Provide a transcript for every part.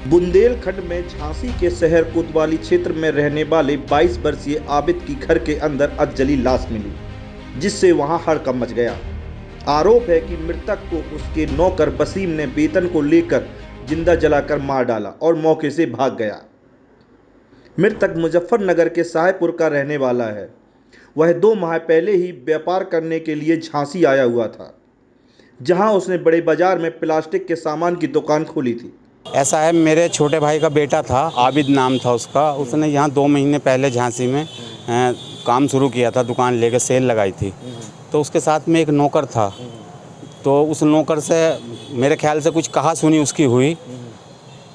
बुंदेलखंड में झांसी के शहर कोतवाली क्षेत्र में रहने वाले 22 वर्षीय आबिद की घर के अंदर अधजली लाश मिली, जिससे वहां हड़कंप मच गया। आरोप है कि मृतक को उसके नौकर वसीम ने वेतन को लेकर जिंदा जलाकर मार डाला और मौके से भाग गया। मृतक मुजफ्फरनगर के शाहपुर का रहने वाला है। वह 2 माह पहले ही व्यापार करने के लिए झांसी आया हुआ था, जहां उसने बड़े बाजार में प्लास्टिक के सामान की दुकान खोली थी। ऐसा है, मेरे छोटे भाई का बेटा था, आबिद नाम था उसका। उसने यहाँ 2 महीने पहले झांसी में काम शुरू किया था, दुकान लेकर सेल लगाई थी। तो उसके साथ में एक नौकर था, तो उस नौकर से मेरे ख्याल से कुछ कहा सुनी उसकी हुई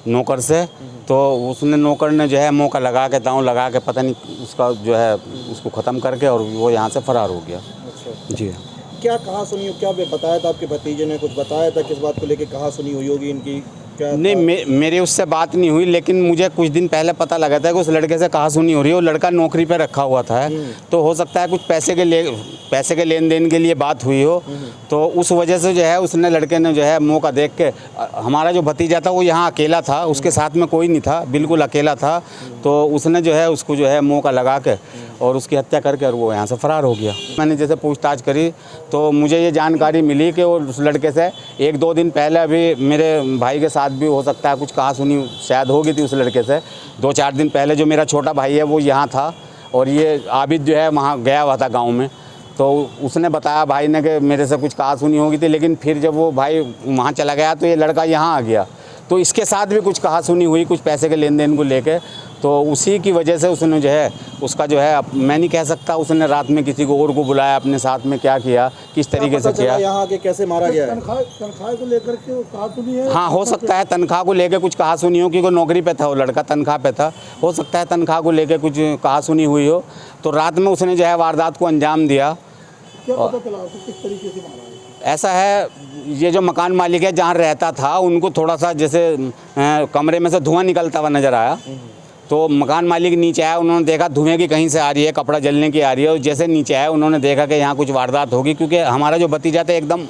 नौकर से। तो उसने नौकर ने जो है मौका लगा के, दांव लगा के, पता नहीं उसका जो है उसको ख़त्म करके और वो यहाँ से फ़रार हो गया। अच्छा जी। क्या कहा सुनी, क्या बताया था आपके भतीजे ने? कुछ बताया था किस बात को लेके कहा सुनी हुई होगी इनकी? नहीं, मेरी उससे बात नहीं हुई, लेकिन मुझे कुछ दिन पहले पता लगा था कि उस लड़के से कहा सुनी हो रही है। वो लड़का नौकरी पे रखा हुआ था, तो हो सकता है कुछ पैसे के लेन देन के लिए बात हुई हो। तो उस वजह से जो है उसने लड़के ने जो है मौका देख के, हमारा जो भतीजा था वो यहाँ अकेला था, उसके साथ में कोई नहीं था, बिल्कुल अकेला था। तो उसने जो है उसको जो है मौका लगा के और उसकी हत्या करके और वो यहाँ से फ़रार हो गया। मैंने जैसे पूछताछ करी तो मुझे ये जानकारी मिली कि वो उस लड़के से 1-2 दिन पहले अभी मेरे भाई के साथ भी हो सकता है कुछ कहा सुनी शायद होगी थी उस लड़के से। 2-4 दिन पहले जो मेरा छोटा भाई है वो यहाँ था और ये आबिद जो है वहाँ गया हुआ था गाँव में। तो उसने बताया भाई ने कि मेरे से कुछ कहा सुनी होगी थी, लेकिन फिर जब वो भाई वहाँ चला गया तो ये लड़का यहाँ आ गया। तो इसके साथ भी कुछ कहा सुनी हुई, कुछ पैसे के लेन देन को लेके। तो उसी की वजह से उसने जो है उसका जो है, मैं नहीं कह सकता उसने रात में किसी को और को बुलाया अपने साथ में, क्या किया, किस तरीके से किया। यहाँ आके कैसे मारा गया है? तनख्वाह को लेकर के कहा सुनी है? हाँ, हो सकता है तनख्वाह को लेके कुछ कहा सुनी हो, क्योंकि नौकरी पे था वो लड़का, तनख्वाह पे था। हो सकता है तनख्वाह को लेके कुछ कहा सुनी हुई हो। तो रात में उसने जो है वारदात को अंजाम दिया। क्या पता चला आपको किस तरीके से मारा है? ऐसा है, ये जो मकान मालिक है जहाँ रहता था उनको थोड़ा सा जैसे कमरे में से धुआं निकलता हुआ नज़र आया। तो मकान मालिक नीचे आया, उन्होंने देखा धुएं की कहीं से आ रही है, कपड़ा जलने की आ रही है। और जैसे नीचे आए उन्होंने देखा कि यहाँ कुछ वारदात होगी, क्योंकि हमारा जो भतीजा था एकदम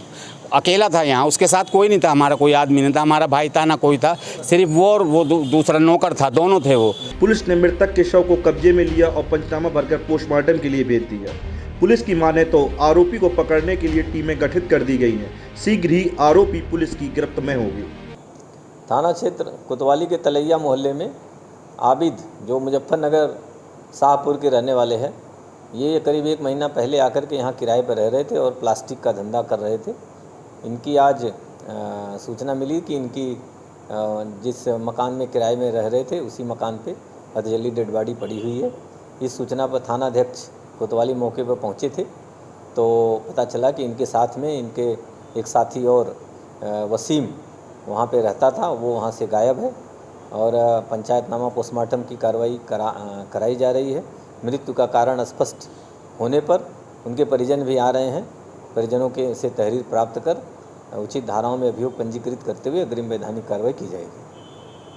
अकेला था यहाँ, उसके साथ कोई नहीं था, हमारा कोई आदमी नहीं था, हमारा भाई था ना कोई था, सिर्फ वो और वो दूसरा नौकर था, दोनों थे वो। पुलिस ने मृतक के शव को कब्जे में लिया और पंचनामा भरकर पोस्टमार्टम के लिए भेज दिया। पुलिस की माने तो आरोपी को पकड़ने के लिए टीमें गठित कर दी गई हैं। शीघ्र ही आरोपी पुलिस की गिरफ्त में होगी। थाना क्षेत्र कोतवाली के तलैया मोहल्ले में आबिद, जो मुजफ्फरनगर शाहपुर के रहने वाले हैं, ये करीब 1 महीना पहले आकर के यहाँ किराए पर रह रहे थे और प्लास्टिक का धंधा कर रहे थे। इनकी आज सूचना मिली कि इनकी जिस मकान में किराए में रह रहे थे उसी मकान पे अधजली डेड बॉडी पड़ी हुई है। इस सूचना पर थानाध्यक्ष कोतवाली मौके पर पहुँचे थे, तो पता चला कि इनके साथ में इनके एक साथी और वसीम वहाँ पे रहता था, वो वहाँ से गायब है और पंचायतनामा पोस्टमार्टम की कार्रवाई कराई जा रही है। मृत्यु का कारण स्पष्ट होने पर उनके परिजन भी आ रहे हैं। परिजनों के से तहरीर प्राप्त कर उचित धाराओं में अभियोग पंजीकृत करते हुए अग्रिम वैधानिक कार्रवाई की जाएगी।